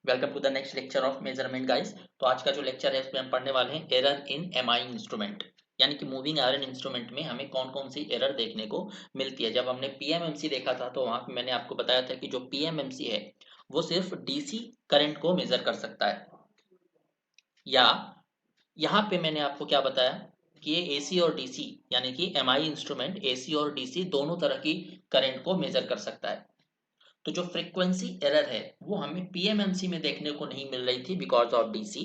Welcome to the next lecture of measurement guys. तो आज का जो लेक्चर है उसमें हम पढ़ने वाले हैं एरर इन एमआई इंस्ट्रूमेंट, यानी कि मूविंग आयरन इंस्ट्रूमेंट में हमें कौन कौन सी एरर देखने को मिलती है। जब हमने पीएमएमसी देखा था तो वहां पे मैंने आपको बताया था कि जो पीएमएमसी है वो सिर्फ डीसी करंट को मेजर कर सकता है, या यहाँ पे मैंने आपको क्या बताया कि ये एसी और डीसी यानी कि एमआई इंस्ट्रूमेंट एसी और डीसी दोनों तरह की करंट को मेजर कर सकता है। तो जो फ्रीक्वेंसी एरर है वो हमें पीएमएमसी में देखने को नहीं मिल रही थी बिकॉज ऑफ डीसी,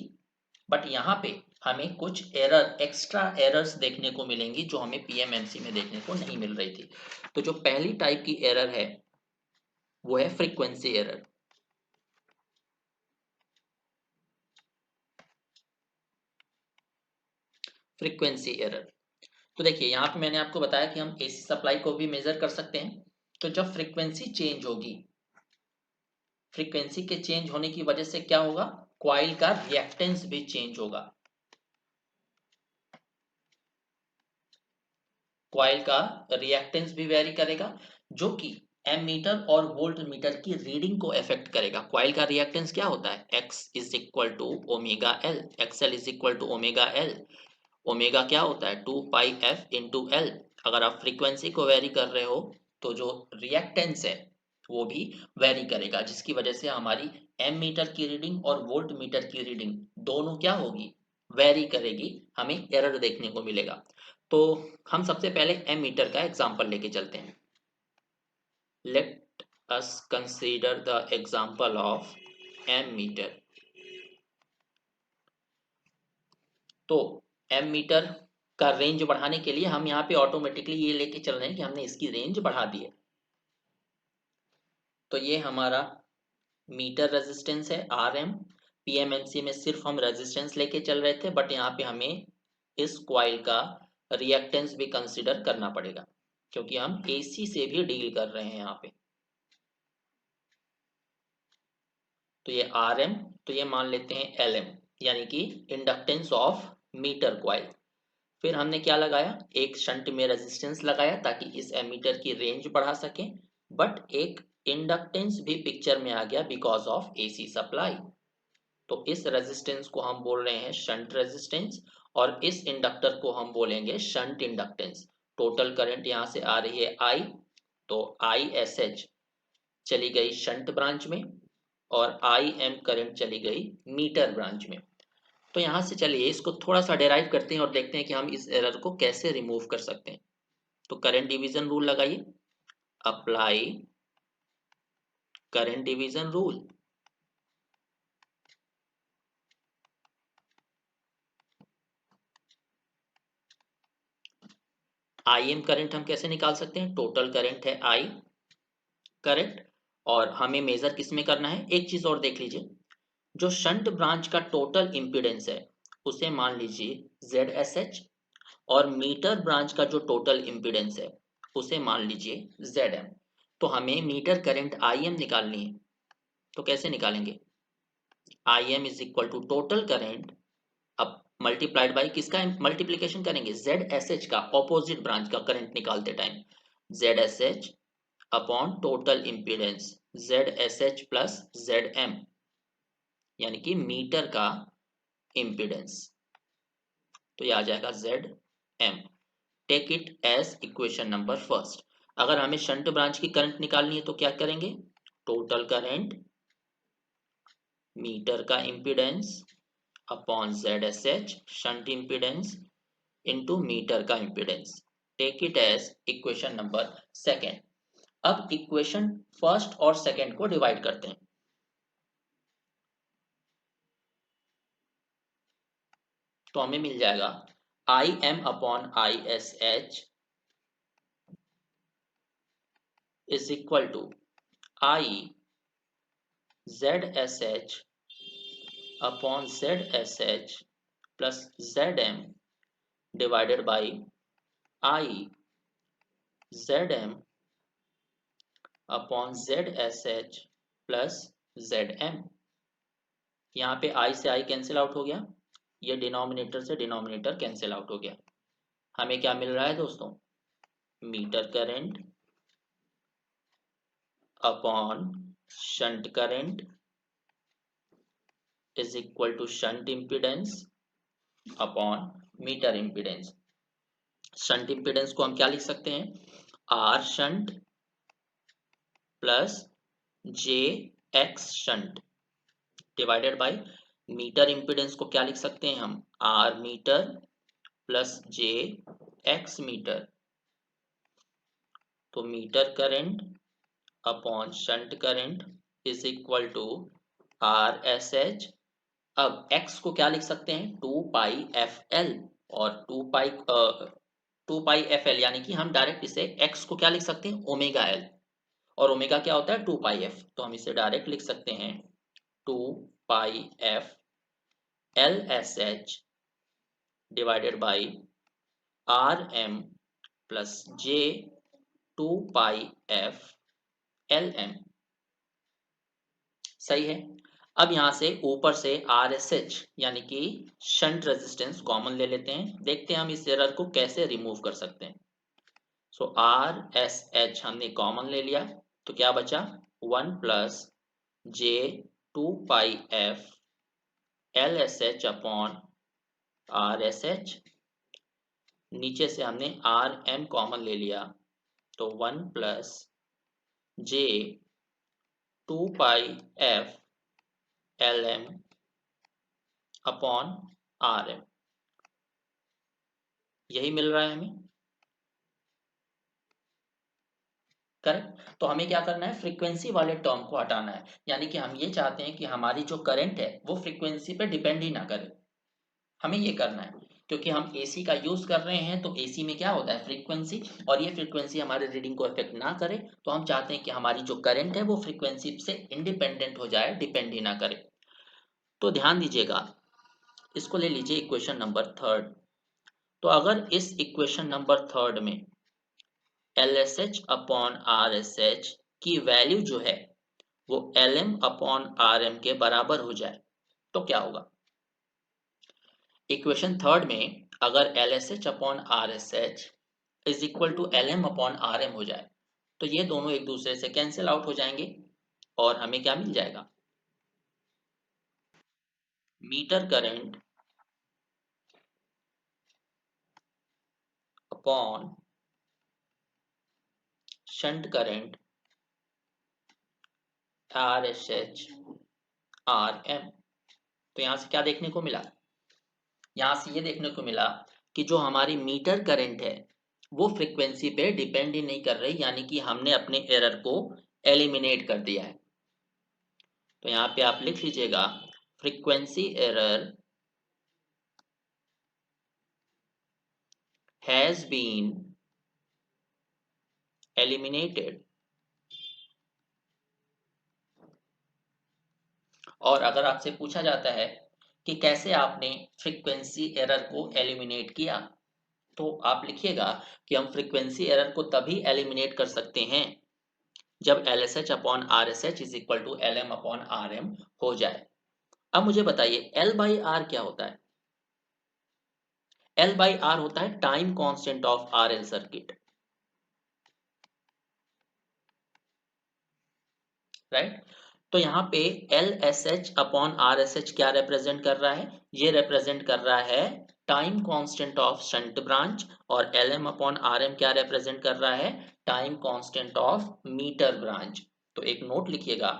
बट यहाँ पे हमें कुछ एरर एक्स्ट्रा एरर्स देखने को मिलेंगी जो हमें पीएमएमसी में देखने को नहीं मिल रही थी। तो जो पहली टाइप की एरर है वो है फ्रीक्वेंसी एरर। फ्रीक्वेंसी एरर, तो देखिए यहाँ पे मैंने आपको बताया कि हम एसी सप्लाई को भी मेजर कर सकते हैं। तो जब फ्रीक्वेंसी चेंज होगी, फ्रीक्वेंसी के चेंज होने की वजह से क्या होगा, कॉइल का रिएक्टेंस भी चेंज होगा। कॉइल का रिएक्टेंस भी वेरी करेगा, जो कि एमीटर और वोल्ट मीटर की रीडिंग को अफेक्ट करेगा। कॉइल का रिएक्टेंस क्या होता है, X is equal to omega L, X L is equal to omega L. Omega क्या होता है, 2 पाई एफ इंटू एल। अगर आप फ्रीक्वेंसी को वेरी कर रहे हो तो जो रिएक्टेंस है वो भी वेरी करेगा, जिसकी वजह से हमारी एम मीटर की रीडिंग और वोल्ट मीटर की रीडिंग दोनों क्या होगी, वेरी करेगी, हमें एरर देखने को मिलेगा। तो हम सबसे पहले एम मीटर का एग्जांपल लेके चलते हैं। Let us consider the example of ammeter. तो एम मीटर का रेंज बढ़ाने के लिए हम यहाँ पे ऑटोमेटिकली ये लेके चल रहे हैं कि हमने इसकी रेंज बढ़ा दी है। तो ये हमारा मीटर रेजिस्टेंस है आर एम। पीएमएमसी में सिर्फ हम रेजिस्टेंस लेके चल रहे थे, बट यहाँ पे हमें इस क्वाइल का रिएक्टेंस भी कंसिडर करना पड़ेगा क्योंकि हम एसी से भी डील कर रहे हैं यहाँ पे। तो ये आर एम, तो ये मान लेते हैं एल एम, यानी कि इंडक्टेंस ऑफ मीटर क्वाइल। फिर हमने क्या लगाया, एक शंट में रेजिस्टेंस लगाया ताकि इस एमीटर की रेंज बढ़ा सकें, बट एक इंडक्टेंस भी पिक्चर में आ गया बिकॉज ऑफ एसी सप्लाई। तो इस रेजिस्टेंस को हम बोल रहे हैं शंट रेजिस्टेंस, और इस इंडक्टर को हम बोलेंगे शंट इंडक्टेंस। टोटल करंट यहाँ से आ रही है आई, तो आई एस एच चली गई शंट ब्रांच में, और आई एम करंट चली गई मीटर ब्रांच में। तो यहां से चलिए इसको थोड़ा सा डेराइव करते हैं और देखते हैं कि हम इस एरर को कैसे रिमूव कर सकते हैं। तो करंट डिवीजन रूल लगाइए, apply current division rule. I am current हम कैसे निकाल सकते हैं, टोटल करंट है आई, करेक्ट। और हमें मेजर किस में करना है, एक चीज और देख लीजिए, जो शंट ब्रांच का टोटल इंपीडेंस है उसे मान लीजिए जेड एस एच, और मीटर ब्रांच का जो टोटल इंपीडेंस है उसे मान लीजिए जेड एम। तो हमें मीटर करंट आई एम निकालनी है, तो कैसे निकालेंगे, I M is equal to total current, अब मल्टीप्लाइड बाई किसका मल्टीप्लीकेशन करेंगे, जेड एस एच का, ऑपोजिट ब्रांच का करंट निकालते time, Z S H upon total impedance, Z S H plus Z M, यानी कि मीटर का इंपीडेंस। तो ये आ जाएगा Z M. Take it as equation number first. अगर हमें शंट ब्रांच की करंट निकालनी है तो क्या करेंगे, टोटल करंट मीटर का impedance upon Z S H shunt impedance into meter का impedance. Take it as equation number second. अब इक्वेशन फर्स्ट और सेकेंड को डिवाइड करते हैं। तो हमें मिल जाएगा I M upon I S H is equal to I Z S H upon Z S H plus Z M divided by I Z M upon Z S H plus Z M. यहाँ पे आई से I cancel out हो गया, ये denominator से denominator cancel out हो गया। हमें क्या मिल रहा है दोस्तों, meter current upon shunt current is equal to shunt impedance upon meter impedance. Shunt impedance को हम क्या लिख सकते हैं, R shunt plus J X shunt divided by meter impedance को क्या लिख सकते हैं हम, R meter plus J X meter. तो meter current upon shunt current is equal to R S H. अब x को क्या लिख सकते हैं, 2 पाई एफ एल, और 2 पाई एफ एल यानी कि हम डायरेक्ट इसे x को क्या लिख सकते हैं, ओमेगा एल, और ओमेगा क्या होता है 2 पाई एफ, तो हम इसे डायरेक्ट लिख सकते हैं 2 pi F L S H divided by R M plus J 2 pi F L M. सही है। अब यहां से ऊपर से आर एस एच यानी कि शंट रेजिस्टेंस कॉमन ले लेते हैं, देखते हैं हम इस एरर को कैसे रिमूव कर सकते हैं। सो आर एस एच हमने कॉमन ले लिया, तो क्या बचा 1 plus J 2 pi F L S H upon R S H. नीचे से हमने आर एम कॉमन ले लिया, तो 1 plus J 2 pi F L M upon R M. यही मिल रहा है हमें, करेक्ट। तो हमें क्या करना है, फ्रीक्वेंसी वाले टर्म को हटाना है, यानी कि हम ये चाहते हैं कि हमारी जो करंट है वो फ्रीक्वेंसी पे डिपेंड ही ना करे। हमें ये करना है क्योंकि हम एसी का यूज कर रहे हैं, तो एसी में क्या होता है फ्रीक्वेंसी, और ये फ्रीक्वेंसी हमारे रीडिंग को इफेक्ट ना करे। तो हम चाहते हैं कि हमारी जो करंट है वो फ्रीक्वेंसी से इंडिपेंडेंट हो जाए, डिपेंड ही ना करे। तो ध्यान दीजिएगा, इसको ले लीजिए इक्वेशन नंबर थर्ड। तो अगर इस इक्वेशन नंबर थर्ड में L S H upon R S H की वैल्यू जो है वो L M upon R M के बराबर हो जाए, तो क्या होगा। इक्वेशन थर्ड में अगर L S H upon R S H is equal to L M upon R M हो जाए, तो ये दोनों एक दूसरे से कैंसिल आउट हो जाएंगे, और हमें क्या मिल जाएगा, meter current upon shunt current R S H R M. तो यहां से क्या देखने को मिला, यहां से ये देखने को मिला कि जो हमारी मीटर करंट है वो फ्रीक्वेंसी पे डिपेंड ही नहीं कर रही, यानी कि हमने अपने एरर को एलिमिनेट कर दिया है। तो यहाँ पे आप लिख लीजिएगा, frequency error has been eliminated. और अगर आपसे पूछा जाता है कि कैसे आपने फ्रीक्वेंसी एरर को एलिमिनेट किया, तो आप लिखिएगा कि हम फ्रीक्वेंसी एरर को तभी एलिमिनेट कर सकते हैं जब L S H upon R S H is equal to L M upon R M हो जाए। अब मुझे बताइए एल बाई आर क्या होता है। एल बाई आर होता है time constant of R L circuit, right. तो यहाँ पे L S H upon R S H क्या रिप्रेजेंट कर रहा है, ये रिप्रेजेंट कर रहा है time constant of shunt branch, और L M upon R M क्या रिप्रेजेंट कर रहा है, time constant of meter branch. तो एक नोट लिखिएगा,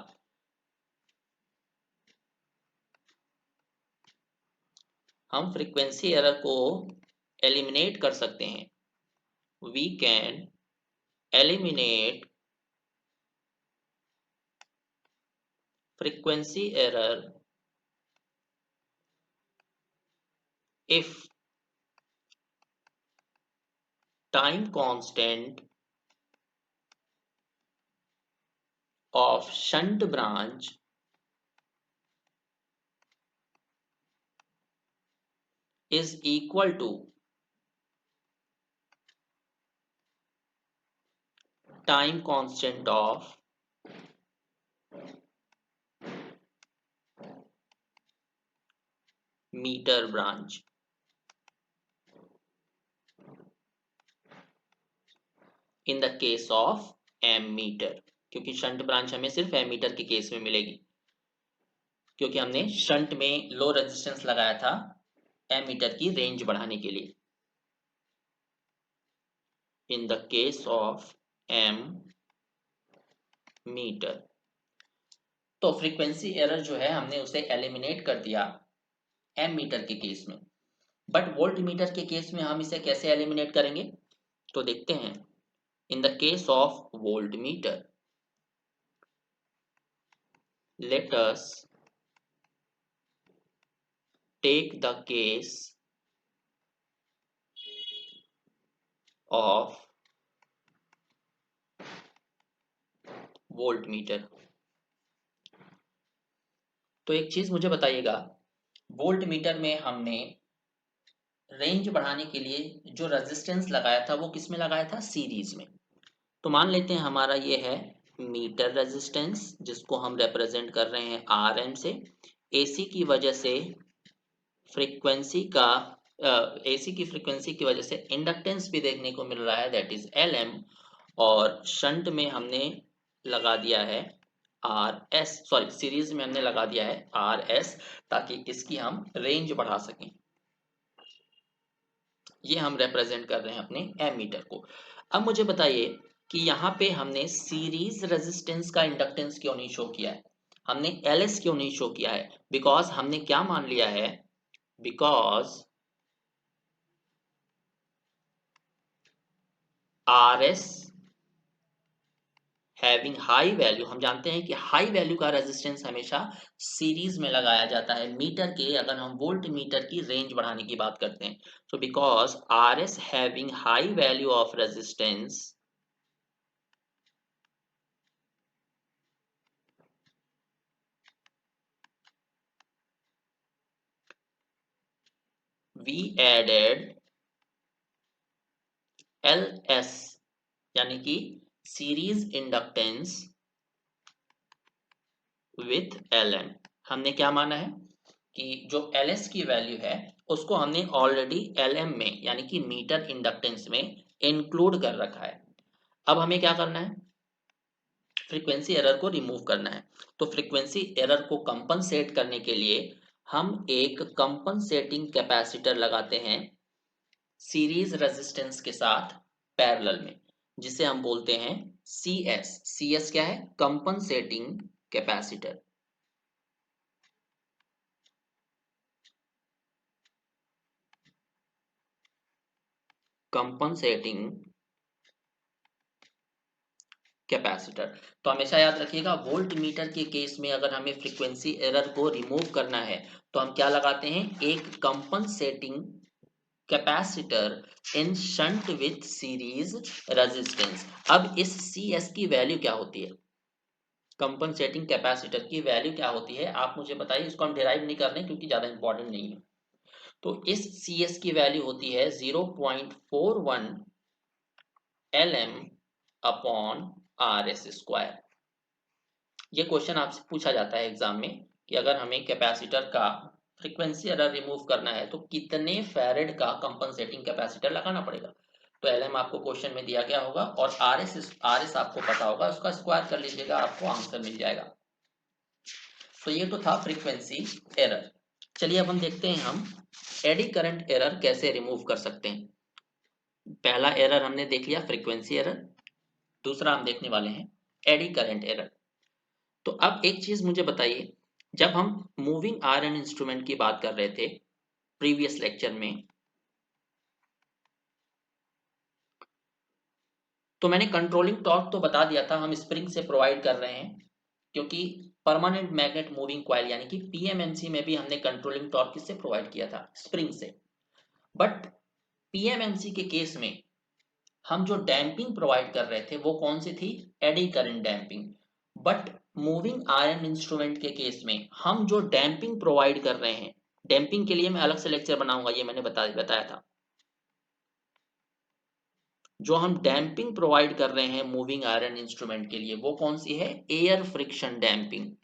हम फ्रीक्वेंसी एरर को एलिमिनेट कर सकते हैं, we can eliminate frequency error if time constant of shunt branch is equal to time constant of meter branch in the case of ammeter, क्योंकि shunt branch हमें सिर्फ M metre के case में मिलेगी। क्योंकि हमने शंट में low resistance लगाया था एमीटर की रेंज बढ़ाने के लिए। In the case of ammeter, तो फ्रीक्वेंसी एरर जो है हमने उसे एलिमिनेट कर दिया एम मीटर के केस में। बट वोल्ट मीटर के केस में हम इसे कैसे एलिमिनेट करेंगे, तो देखते हैं। In the case of voltmeter, let us take the case of voltmeter। तो एक चीज मुझे बताइएगा, वोल्ट मीटर में हमने रेंज बढ़ाने के लिए जो रेजिस्टेंस लगाया था वो किस में लगाया था, सीरीज में। तो मान लेते हैं हमारा ये है मीटर रेजिस्टेंस, जिसको हम रिप्रेजेंट कर रहे हैं आर एम से। एसी की वजह से फ्रीक्वेंसी का एसी की फ्रीक्वेंसी की वजह से इंडक्टेंस भी देखने को मिल रहा है, दैट इज एल एम। और शंट में हमने लगा दिया है आर एस, सॉरी सीरीज में हमने लगा दिया है आर एस, ताकि इसकी हम रेंज बढ़ा सकें। ये हम रिप्रेजेंट कर रहे हैं अपने एमीटर को। अब मुझे बताइए कि यहाँ पे हमने सीरीज रेजिस्टेंस का इंडक्टेंस क्यों नहीं शो किया है, हमने एल एस क्यों नहीं शो किया है? बिकॉज हमने क्या मान लिया है, because R S having high value, हम जानते हैं कि हाई वैल्यू का रेजिस्टेंस हमेशा सीरीज में लगाया जाता है मीटर के, अगर हम वोल्ट मीटर की रेंज बढ़ाने की बात करते हैं। तो because R S having high value of resistance, we added L S, यानी कि series inductance with L M. हमने क्या माना है कि जो एल एस की वैल्यू है उसको हमने ऑलरेडी एल एम में, यानी कि मीटर इंडक्टेंस में इंक्लूड कर रखा है। अब हमें क्या करना है, फ्रीक्वेंसी एरर को रिमूव करना है। तो फ्रीक्वेंसी एरर को कंपनसेट करने के लिए हम एक कंपनसेटिंग कैपेसिटर लगाते हैं सीरीज रेजिस्टेंस के साथ पैरेलल में, जिसे हम बोलते हैं सी एस। सी एस क्या है, कंपनसेटिंग कैपेसिटर। Compensating capacitor. तो हमेशा याद रखिएगा, वोल्ट मीटर के केस में अगर हमें फ्रीक्वेंसी एरर को रिमूव करना है तो हम क्या लगाते हैं, एक compensating capacitor in shunt with series resistance. अब इस सी एस की वैल्यू क्या होती है, कंपनसेटिंग कैपेसिटर की वैल्यू क्या होती है, आप मुझे बताइए। इसको हम डिराइव नहीं कर रहे क्योंकि ज्यादा इंपॉर्टेंट नहीं है। तो इस सी एस की वैल्यू होती है 0.41 L M upon R S square. ये क्वेश्चन आपसे पूछा जाता है एग्जाम में कि अगर हमें कैपेसिटर का फ्रीक्वेंसी एरर रिमूव करना है तो कितने फैरेड का कंपनसेटिंग कैपेसिटर लगाना पड़ेगा। तो एल एम आपको क्वेश्चन में दिया गया होगा और आर एस आपको पता होगा, उसका स्क्वायर कर लीजिएगा, आपको आंसर मिल जाएगा। तो ये तो था फ्रीक्वेंसी एरर। चलिए अब हम देखते हैं हम एडी करंट एरर कैसे रिमूव कर सकते हैं। पहला एरर हमने देख लिया फ्रीक्वेंसी एरर, दूसरा हम देखने वाले हैं एडी करंट एरर। तो अब एक चीज मुझे बताइए, जब हम मूविंग आयरन इंस्ट्रूमेंट की बात कर रहे थे प्रीवियस लेक्चर में, तो मैंने कंट्रोलिंग टॉर्क तो बता दिया था, हम स्प्रिंग से प्रोवाइड कर रहे हैं, क्योंकि परमानेंट मैग्नेट मूविंग कॉइल यानी कि पीएमएमसी में भी हमने कंट्रोलिंग टॉर्क किससे प्रोवाइड किया था, स्प्रिंग से। बट पीएमएमसी के केस में हम जो डैम्पिंग प्रोवाइड कर रहे थे वो कौन सी थी, eddy current damping. But moving iron instrument के केस में हम जो डैम्पिंग प्रोवाइड कर रहे हैं, डैम्पिंग के लिए मैं अलग से लेक्चर बनाऊंगा, ये मैंने बताया था। जो हम डैम्पिंग प्रोवाइड कर रहे हैं मूविंग आयरन इंस्ट्रूमेंट के लिए वो कौन सी है, एयर फ्रिक्शन डैम्पिंग।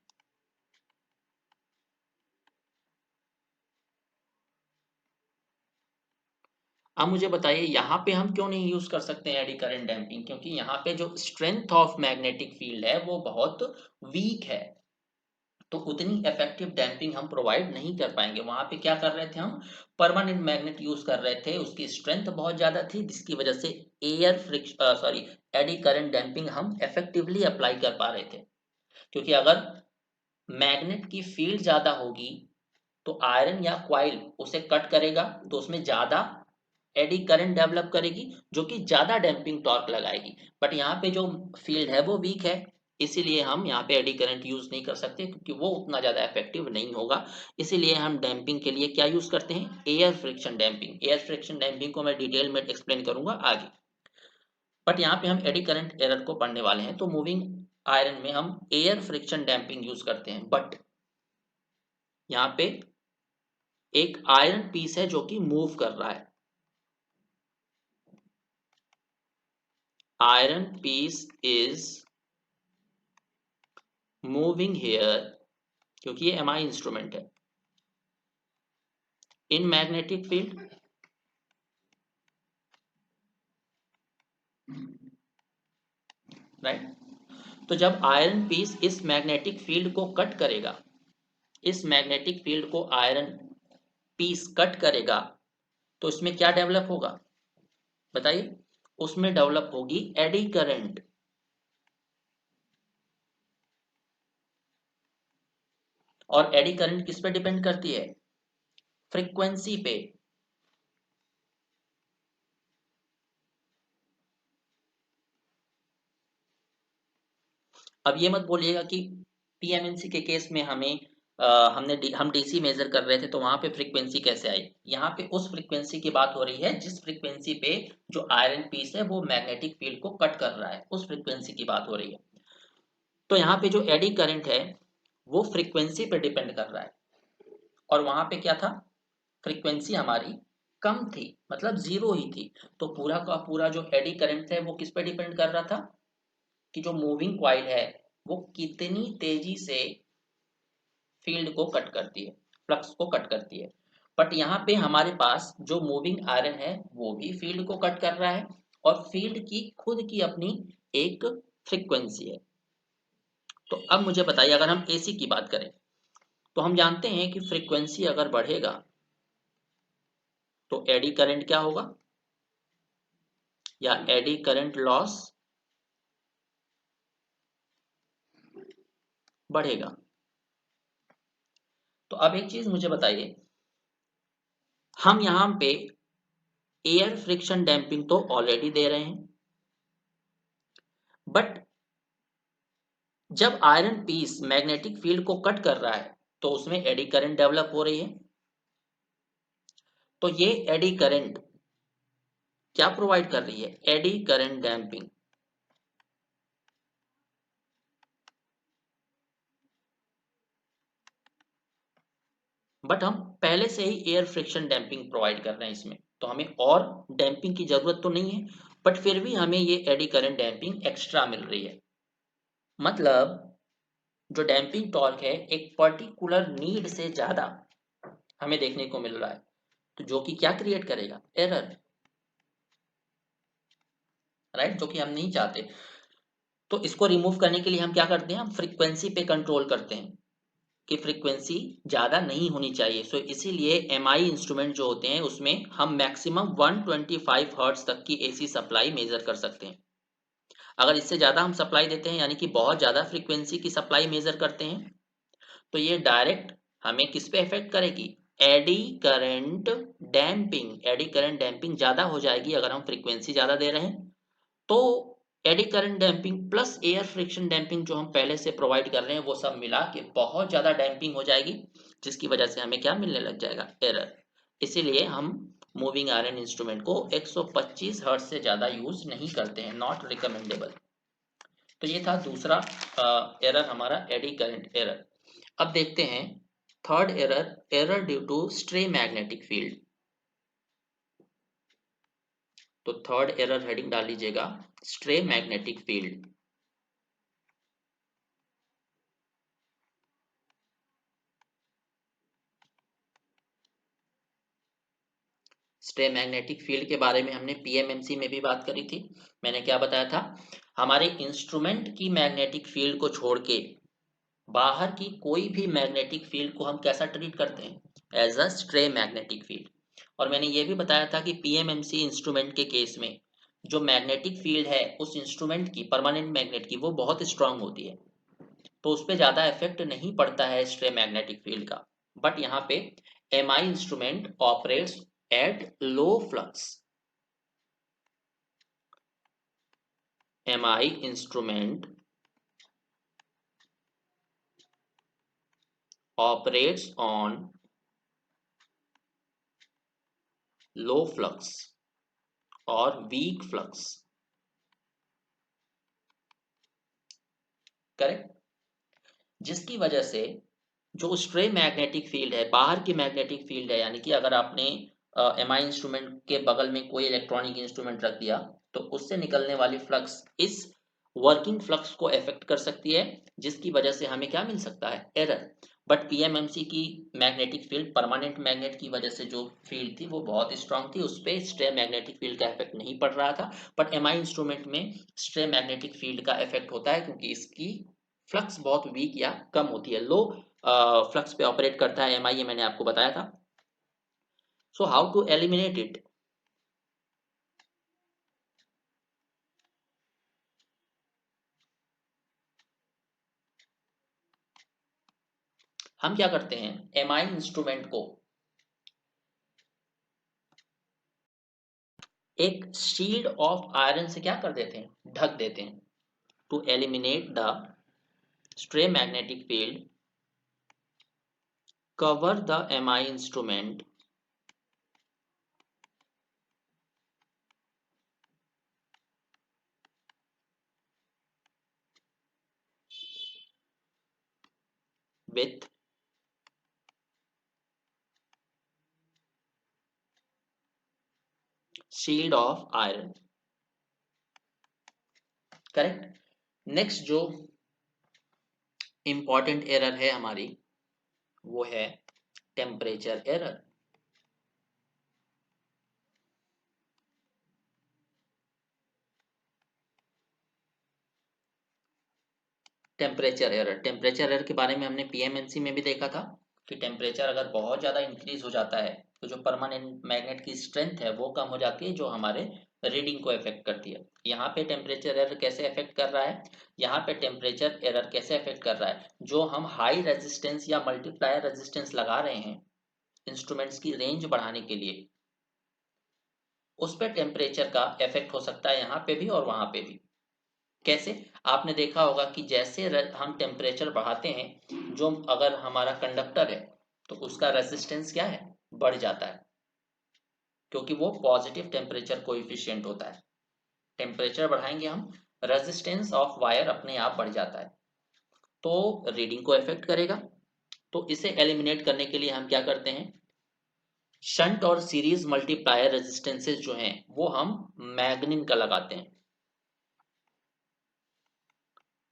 अब मुझे बताइए यहाँ पे हम क्यों नहीं यूज कर सकते हैं एडी करंट डैम्पिंग, क्योंकि यहाँ पे जो स्ट्रेंथ ऑफ मैग्नेटिक फील्ड है वो बहुत वीक है। तो उतनी इफेक्टिव डैम्पिंग हम प्रोवाइड नहीं कर पाएंगे। वहां पे क्या कर रहे थे हम, परमानेंट मैग्नेट यूज कर रहे थे, उसकी स्ट्रेंथ बहुत ज्यादा थी, जिसकी वजह से air friction sorry eddy current damping हम इफेक्टिवली अप्लाई कर पा रहे थे। क्योंकि अगर मैग्नेट की फील्ड ज्यादा होगी तो आयरन या क्वाइल उसे कट करेगा, तो उसमें ज्यादा एडी करंट डेवलप करेगी जो कि ज्यादा डैम्पिंग टॉर्क लगाएगी। बट यहाँ पे जो फील्ड है वो वीक है, इसीलिए हम यहाँ पे एडी करंट यूज नहीं कर सकते, क्योंकि वो उतना ज्यादा इफेक्टिव नहीं होगा। इसीलिए हम डैम्पिंग के लिए क्या यूज करते हैं, air friction damping. Air friction damping को मैं डिटेल में एक्सप्लेन करूंगा आगे। बट यहाँ पे हम एडी करंट एरर को पढ़ने वाले हैं, तो मूविंग आयरन में हम एयर फ्रिक्शन डैम्पिंग यूज करते हैं। बट यहाँ पे एक आयरन पीस है जो कि मूव कर रहा है, iron piece is moving here, क्योंकि ये एमआई इंस्ट्रूमेंट है, इन मैग्नेटिक फील्ड, राइट। तो जब आयरन पीस इस मैग्नेटिक फील्ड को कट करेगा, इस मैग्नेटिक फील्ड को आयरन पीस कट करेगा, तो इसमें क्या डेवलप होगा बताइए, उसमें डेवलप होगी एडी करंट। और एडी करंट किस पे डिपेंड करती है, फ्रीक्वेंसी पे। अब ये मत बोलिएगा कि पीएमएनसी के केस में हमें हम डीसी मेजर कर रहे थे तो वहां पे फ्रीक्वेंसी कैसे आई। यहाँ पे उस फ्रीक्वेंसी की बात हो रही है जिस फ्रीक्वेंसी पे जो आयरन पीस है वो मैग्नेटिक फील्ड को कट कर रहा है, उस फ्रीक्वेंसी की बात हो रही है। तो यहाँ पे जो एडी करंट है वो फ्रीक्वेंसी पे डिपेंड कर रहा है, और वहां पे क्या था, फ्रीक्वेंसी हमारी कम थी, मतलब जीरो ही थी। तो पूरा का पूरा जो एडी करंट है वो किस पे डिपेंड कर रहा था, कि जो मूविंग कॉइल है वो कितनी तेजी से फील्ड को कट करती है, फ्लक्स को कट करती है। बट यहाँ पे हमारे पास जो मूविंग आयरन है वो भी फील्ड को कट कर रहा है, और फील्ड की खुद की अपनी एक फ्रीक्वेंसी है। तो अब मुझे बताइए, अगर हम एसी की बात करें तो हम जानते हैं कि फ्रीक्वेंसी अगर बढ़ेगा तो एडी करंट क्या होगा, या एडी करंट लॉस बढ़ेगा। तो अब एक चीज मुझे बताइए, हम यहाँ पे एयर फ्रिक्शन डैम्पिंग तो ऑलरेडी दे रहे हैं, बट जब आयरन पीस मैग्नेटिक फील्ड को कट कर रहा है तो उसमें एडी करंट डेवलप हो रही है। तो ये एडी करंट क्या प्रोवाइड कर रही है, एडी करंट डैम्पिंग। बट हम पहले से ही एयर फ्रिक्शन डैम्पिंग प्रोवाइड कर रहे हैं इसमें, तो हमें और डैम्पिंग की जरूरत तो नहीं है, बट फिर भी हमें ये एडी करंट डैम्पिंग एक्स्ट्रा मिल रही है। मतलब जो डैम्पिंग टॉर्क है एक पर्टिकुलर नीड से ज्यादा हमें देखने को मिल रहा है, तो जो कि क्या क्रिएट करेगा, एरर, राइट, जो कि हम नहीं चाहते। तो इसको रिमूव करने के लिए हम क्या करते हैं, हम फ्रीक्वेंसी पे कंट्रोल करते हैं कि फ्रीक्वेंसी ज़्यादा नहीं होनी चाहिए। सो इसीलिए एमआई इंस्ट्रूमेंट जो होते हैं उसमें हम मैक्सिमम 125 हर्ट्ज तक की एसी सप्लाई मेजर कर सकते हैं। अगर इससे ज़्यादा हम सप्लाई देते हैं, यानी कि बहुत ज़्यादा फ्रीक्वेंसी की सप्लाई मेजर करते हैं, तो ये डायरेक्ट हमें किस पे इफेक्ट करेगी, eddy current damping. Eddy current damping ज़्यादा हो जाएगी अगर हम फ्रीक्वेंसी ज़्यादा दे रहे हैं। तो eddy current damping plus air friction damping जो हम पहले से प्रोवाइड कर रहे हैं वो सब मिला के बहुत ज्यादा डैम्पिंग हो जाएगी, जिसकी वजह से हमें क्या मिलने लग जाएगा, एरर। इसीलिए हम मूविंग आयरन इंस्ट्रूमेंट को 125 हर्ट्ज से ज्यादा यूज नहीं करते हैं, नॉट रिकमेंडेबल। तो ये था दूसरा एरर हमारा, एडी करंट एरर। अब देखते हैं third error, error due to stray magnetic field. तो थर्ड एरर हेडिंग डाल लीजिएगा, stray magnetic field. Stray magnetic field के बारे में हमने पीएमएमसी में भी बात करी थी। मैंने क्या बताया था, हमारे इंस्ट्रूमेंट की मैग्नेटिक फील्ड को छोड़ के बाहर की कोई भी मैग्नेटिक फील्ड को हम कैसा ट्रीट करते हैं, as a stray magnetic field. और मैंने ये भी बताया था कि पीएमएमसी इंस्ट्रूमेंट के केस में जो मैग्नेटिक फील्ड है उस इंस्ट्रूमेंट की, परमानेंट मैग्नेट की, वो बहुत स्ट्रांग होती है, तो उस पर ज्यादा इफेक्ट नहीं पड़ता है स्ट्रे मैग्नेटिक फील्ड का। बट यहाँ पे MI instrument operates at low flux. MI instrument operates on low flux और weak flux, करेक्ट। जिसकी वजह से जो स्ट्रे मैग्नेटिक फील्ड है, बाहर की मैग्नेटिक फील्ड है, यानी कि अगर आपने एमआई इंस्ट्रूमेंट के बगल में कोई इलेक्ट्रॉनिक इंस्ट्रूमेंट रख दिया तो उससे निकलने वाली फ्लक्स इस वर्किंग फ्लक्स को अफेक्ट कर सकती है, जिसकी वजह से हमें क्या मिल सकता है, एरर। बट पीएमएमसी की मैग्नेटिक फील्ड, परमानेंट मैग्नेट की वजह से जो फील्ड थी वो बहुत स्ट्रांग थी, उस पर स्ट्रे मैग्नेटिक फील्ड का इफेक्ट नहीं पड़ रहा था। बट एमआई इंस्ट्रूमेंट में स्ट्रे मैग्नेटिक फील्ड का इफेक्ट होता है, क्योंकि इसकी फ्लक्स बहुत वीक या कम होती है, लो फ्लक्स पे ऑपरेट करता है एमआई, ये मैंने आपको बताया था। So how to eliminate it. हम क्या करते हैं, एमआई इंस्ट्रूमेंट को एक शील्ड ऑफ आयरन से क्या कर देते हैं, ढक देते हैं, to eliminate the stray magnetic field, cover the MI instrument with shield of iron, correct. Next जो इंपॉर्टेंट एरर है हमारी, वो है टेम्परेचर एरर। टेम्परेचर एरर के बारे में हमने पीएमएमसी में भी देखा था कि टेम्परेचर अगर बहुत ज़्यादा इंक्रीज हो जाता है तो जो परमानेंट मैग्नेट की स्ट्रेंथ है वो कम हो जाती है, जो हमारे रीडिंग को इफेक्ट करती है। यहाँ पे टेम्परेचर एरर कैसे इफेक्ट कर रहा है, यहाँ पे टेम्परेचर एरर कैसे इफेक्ट कर रहा है, जो हम हाई रेजिस्टेंस या मल्टीप्लायर रेजिस्टेंस लगा रहे हैं इंस्ट्रूमेंट्स की रेंज बढ़ाने के लिए, उस पर टेम्परेचर का इफेक्ट हो सकता है, यहाँ पे भी और वहां पे भी। कैसे, आपने देखा होगा कि जैसे हम टेम्परेचर बढ़ाते हैं, जो अगर हमारा कंडक्टर है तो उसका रेजिस्टेंस क्या है, बढ़ जाता है, क्योंकि वो पॉजिटिव टेम्परेचर कोएफिशिएंट होता है। टेम्परेचर बढ़ाएंगे हम, रेजिस्टेंस ऑफ वायर अपने आप बढ़ जाता है, तो रीडिंग को इफेक्ट करेगा। तो इसे एलिमिनेट करने के लिए हम क्या करते हैं, शंट और सीरीज मल्टीप्लायर रेजिस्टेंसेस जो हैं वो हम मैग्निन का लगाते हैं।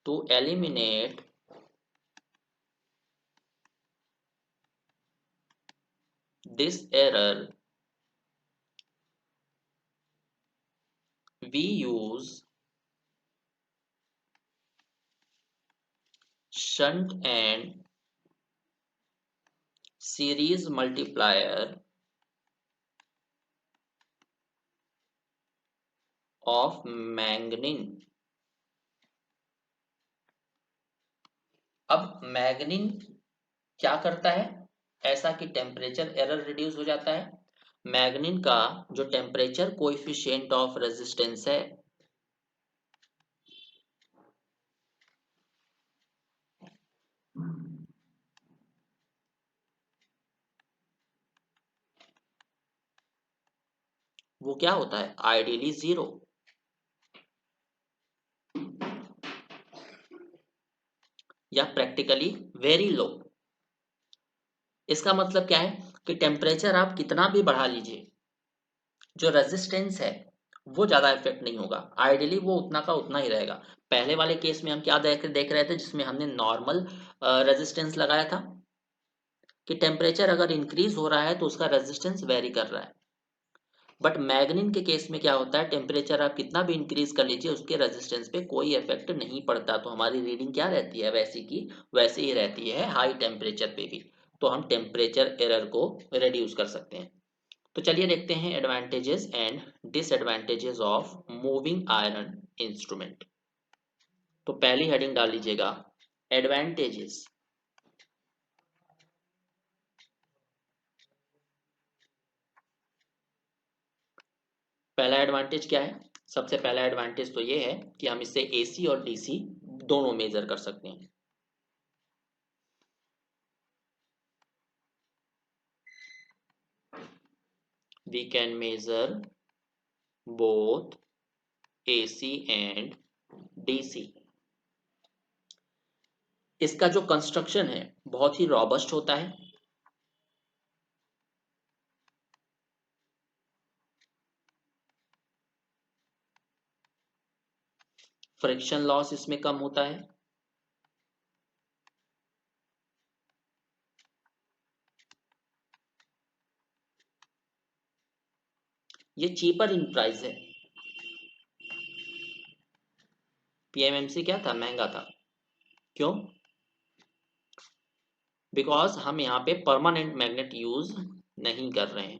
To eliminate this error we use shunt and series multiplier of manganin. अब मैग्निन क्या करता है, ऐसा कि टेम्परेचर एरर रिड्यूस हो जाता है। मैग्निन का जो टेम्परेचर कोएफिशिएंट ऑफ रेजिस्टेंस है वो क्या होता है, आइडियली 0 या प्रैक्टिकली वेरी लो। इसका मतलब क्या है कि टेम्परेचर आप कितना भी बढ़ा लीजिए, जो रेजिस्टेंस है वो ज्यादा इफेक्ट नहीं होगा, आइडियली वो उतना का उतना ही रहेगा। पहले वाले केस में हम क्या देख रहे थे, जिसमें हमने नॉर्मल रेजिस्टेंस लगाया था, कि टेम्परेचर अगर इंक्रीज हो रहा है तो उसका रेजिस्टेंस वेरी कर रहा है। बट मैग्नीन के केस में क्या होता है, टेम्परेचर आप कितना भी इंक्रीज कर लीजिए उसके रेजिस्टेंस पे कोई इफेक्ट नहीं पड़ता, तो हमारी रीडिंग क्या रहती है, वैसी की वैसे ही रहती है हाई टेम्परेचर पे भी। तो हम टेम्परेचर एरर को रिड्यूस कर सकते हैं। तो चलिए देखते हैं advantages and disadvantages of moving iron instrument. तो पहली हेडिंग डाल लीजिएगा एडवांटेजेस। पहला एडवांटेज क्या है, सबसे पहला एडवांटेज तो ये है कि हम इससे एसी और डीसी दोनों मेजर कर सकते हैं। We can measure both AC and DC. इसका जो कंस्ट्रक्शन है बहुत ही रॉबस्ट होता है। फ्रिक्शन लॉस इसमें कम होता है। ये चीपर इन प्राइस है। पीएमएमसी क्या था, महंगा था। क्यों? बिकॉज हम यहाँ पे परमानेंट मैग्नेट यूज नहीं कर रहे हैं।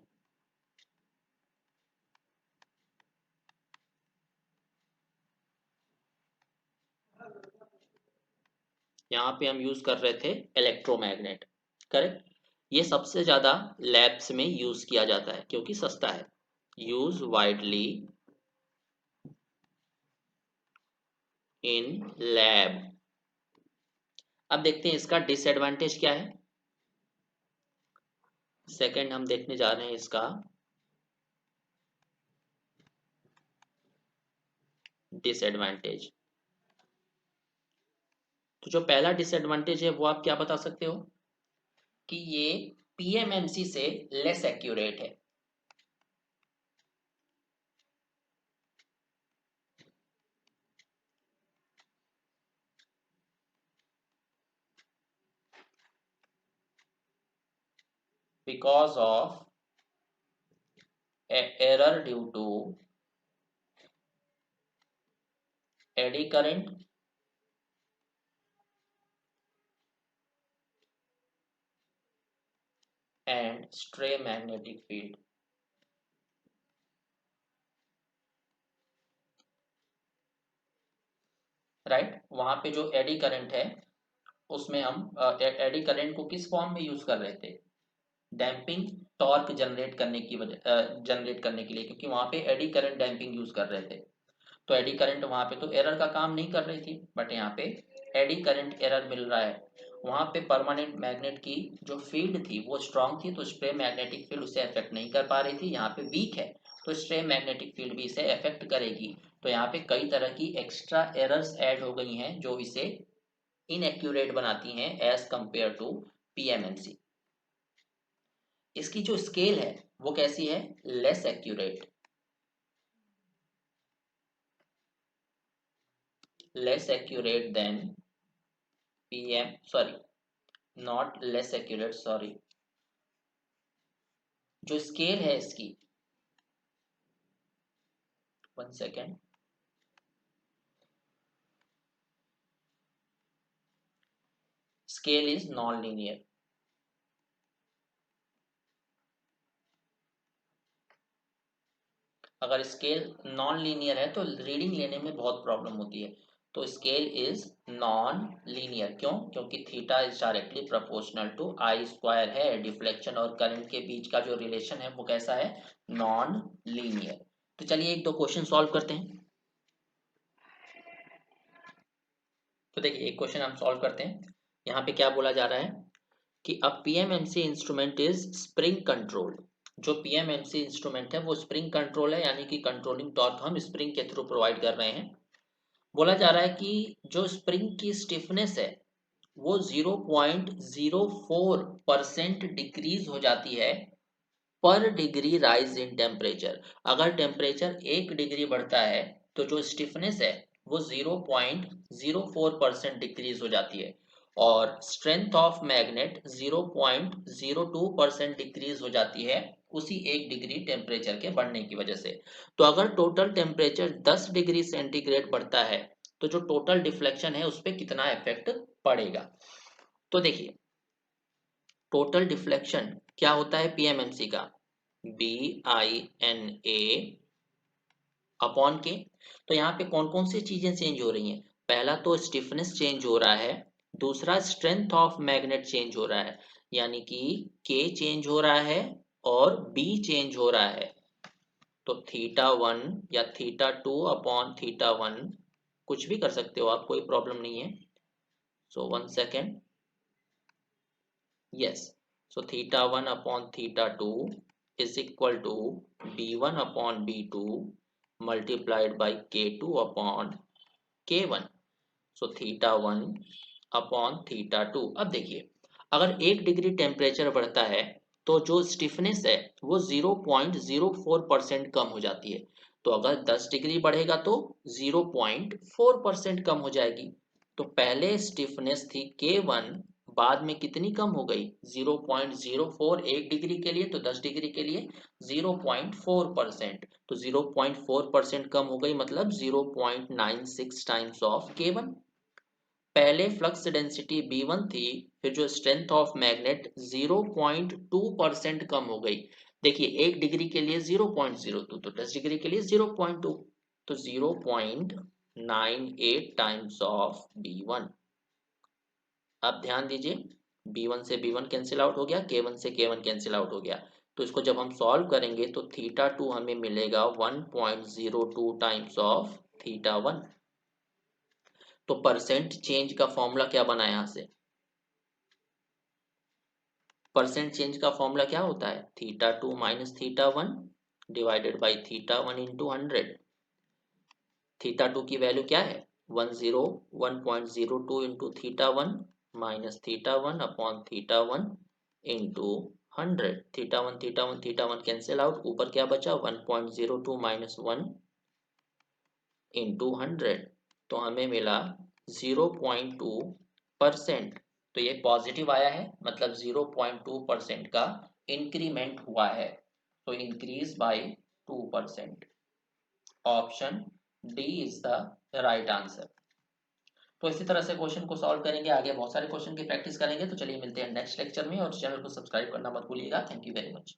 यहाँ पे हम यूज कर रहे थे इलेक्ट्रोमैग्नेट। करेक्ट। ये सबसे ज्यादा लैब्स में यूज किया जाता है क्योंकि सस्ता है। Use widely in lab. अब देखते हैं इसका डिसएडवांटेज क्या है। सेकंड हम देखने जा रहे हैं इसका डिसएडवांटेज। तो जो पहला डिसएडवांटेज है वो आप क्या बता सकते हो कि ये पीएमएमसी से लेस एक्यूरेट है। Because of error due to eddy current and stray magnetic field। Right, वहां पे जो एडी करंट है उसमें हम एडी करंट को किस फॉर्म में यूज कर रहे थे, डैम्पिंग टॉर्क जनरेट करने की वजह जनरेट करने के लिए, क्योंकि वहां पे एडी करंट डैम्पिंग यूज कर रहे थे। तो एडी करंट वहां पे तो एरर का काम नहीं कर रही थी, बट यहाँ पे एडी करंट एरर मिल रहा है। वहां पे परमानेंट मैग्नेट की जो फील्ड थी वो स्ट्रांग थी, तो स्ट्रे मैग्नेटिक फील्ड उसे अफेक्ट नहीं कर पा रही थी। यहाँ पे वीक है तो स्ट्रे मैग्नेटिक फील्ड भी इसे अफेक्ट करेगी। तो यहाँ पे कई तरह की एक्स्ट्रा एरर्स ऐड हो गई हैं जो इसे इनएक्यूरेट बनाती हैं एज कंपेयर टू पीएमएमसी। इसकी जो स्केल है वो कैसी है, less accurate. Less accurate then PM, sorry, not less accurate, sorry. जो स्केल है इसकी, one second, scale is non linear. अगर स्केल नॉन लीनियर है तो रीडिंग लेने में बहुत प्रॉब्लम होती है। तो स्केल इज नॉन लीनियर, क्यों? क्योंकि theta is directly proportional to I square है। डिफ्लेक्शन और करंट के बीच का जो रिलेशन है वो कैसा है, नॉन लीनियर। तो चलिए एक दो क्वेश्चन सॉल्व करते हैं। तो देखिए एक क्वेश्चन हम सॉल्व करते हैं। यहाँ पे क्या बोला जा रहा है कि a PMMC instrument is spring control. जो पीएमएमसी इंस्ट्रूमेंट है वो स्प्रिंग कंट्रोल है, यानी कि कंट्रोलिंग टॉर्क हम स्प्रिंग के थ्रू प्रोवाइड कर रहे हैं। बोला जा रहा है कि जो स्प्रिंग की स्टिफनेस है वो 0.04% डिक्रीज हो जाती है पर डिग्री राइज इन टेम्परेचर। अगर टेम्परेचर 1 डिग्री बढ़ता है तो जो स्टिफनेस है वो 0.04% डिक्रीज हो जाती है, और स्ट्रेंथ ऑफ मैग्नेट 0.02% डिक्रीज हो जाती है उसी 1 डिग्री टेम्परेचर के बढ़ने की वजह से। तो अगर टोटल टेम्परेचर 10 डिग्री सेंटीग्रेड बढ़ता है तो जो टोटल डिफ्लेक्शन है उस पर कितना इफेक्ट पड़ेगा। तो देखिए टोटल डिफ्लेक्शन क्या होता है पीएमएमसी का, BINA अपॉन के। तो यहाँ पे कौन कौन सी चीजें चेंज हो रही हैं, पहला तो स्टिफनेस चेंज हो रहा है, दूसरा स्ट्रेंथ ऑफ मैग्नेट चेंज हो रहा है, यानी कि के चेंज हो रहा है और बी चेंज हो रहा है। तो थीटा 1 या थीटा 2 अपॉन थीटा 1 कुछ भी कर सकते हो आप, कोई प्रॉब्लम नहीं है। सो 1 second, yes, so theta 1 upon theta 2 is equal to b1 upon b2 multiplied by k2 upon k1, so theta 1 upon theta 2। अब देखिए अगर 1 डिग्री टेम्परेचर बढ़ता है तो जो स्टिफनेस है वो 0.04% कम हो जाती है। तो अगर 10 डिग्री बढ़ेगा तो 0.4% कम हो जाएगी। तो पहले स्टिफनेस थी K1, बाद में कितनी कम हो गई 0.04, 1 डिग्री के लिए, तो 10 डिग्री के लिए 0.4%। तो 0.4% कम हो गई मतलब 0.96 टाइम्स ऑफ K1। पहले फ्लक्स डेंसिटी B1 थी, फिर जो स्ट्रेंथ ऑफ मैग्नेट 0.2% कम हो गई। देखिए 1 डिग्री के लिए 0.02, तो 10 डिग्री के लिए 0.2, तो 0.98 टाइम्स ऑफ B1। अब ध्यान दीजिए B1 से B1 कैंसिल आउट हो गया, K1 से K1 कैंसिल आउट हो गया। तो इसको जब हम सॉल्व करेंगे तो थीटा 2 हमें मिलेगा 1.02 टाइम्स ऑफ थीटा 1। तो परसेंट चेंज का फॉर्मूला क्या बना यहां से, परसेंट चेंज का फॉर्मूला क्या होता है, theta 2 minus theta 1 divided by theta 1 into 100। Theta 2 की वैल्यू क्या है 101.02 into theta 1 minus theta 1 upon theta 1 into 100। Theta 1 cancel out, ऊपर क्या बचा 1.02 माइनस 1 इंटू 100, तो हमें मिला 0.2%। तो ये पॉजिटिव आया है मतलब 0.2% का इंक्रीमेंट हुआ है, तो increase by 2%। Option D is the right answer. तो इसी तरह से क्वेश्चन को सॉल्व करेंगे, आगे बहुत सारे क्वेश्चन की प्रैक्टिस करेंगे। तो चलिए मिलते हैं नेक्स्ट लेक्चर में, और चैनल को सब्सक्राइब करना मत भूलिएगा। Thank you very much.